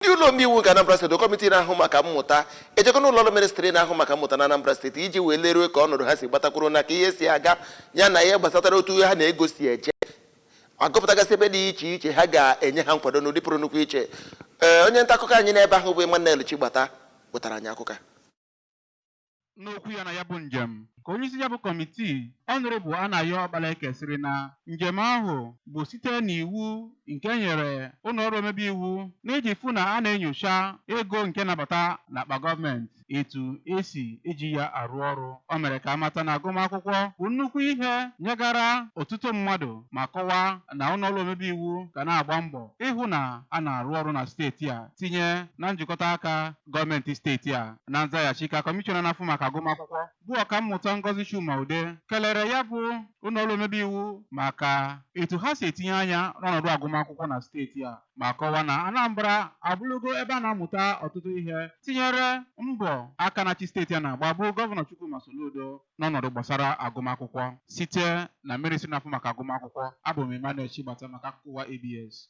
ndị ụlọ omeiwu nke Anambra Steeti kọmitii na-ahụ maka mmụta ejekọ n'ụlọ ọrụ ministri na-ahụ maka mmụta na Anambra Steeti iji wee leruo ka ọnọdụ ha si gbatakwuru na ka ihe si aga ya na ihe gbasatara otu ha na-ego si eje agụpụtagasị ebe dị iche iche ha ga-enye ha nkwado n'ụdị pụrụ nnukwu iche. Onye nta akụkọ anyị n'ebe ahụ bụ Emmanuel Chigbata wetara anyị akụkọ. N'okwu ya na ya bụ njem ka onye isi ya bụ kọmitii Honorable Anayo Okpalaeke sịrị na njem ahụ bụ site n'iwu nke nyere ụlọ ọrụ omebe iwu n'iji fụ na a na-enyocha ego nke nabata n'akpa gọọmenti etu esi eji ya arụ ọrụ. O mere ka amata na agụmakwụkwọ bụ nnukwu ihe nyegara ọtụtụ mmadụ ma kọwaa na ụlọ ọrụ omebe iwu ga na-agba mbọ ịhụ na a na-arụ ọrụ na steeti a tinye na njikọta aka gọọmenti steeti a. Na nzaghachi ka kọmishọna na-afụ maka agụmakwụkwọ bụ ọkammụta Ngozi Chumaude kelere ya bụ ụlọ ọrụ omebe iwu maka etu ha si etinye anya n'ọnọdụ agụmakwụkwọ na steeti a ma kọwaa na Anambra abụrụgo ebe a na-amụta ọtụtụ ihe tinyere mbọ aka na-achị steeti a na-agba bụ gọvanọ Chukwuma Soludo n'ọnọdụ gbasara agụmakwụkwọ. Site na mmiri si n'afọ maka agụmakwụkwọ, abụ m Emmanuel Chigbata maka akụkọ ụwa ABS.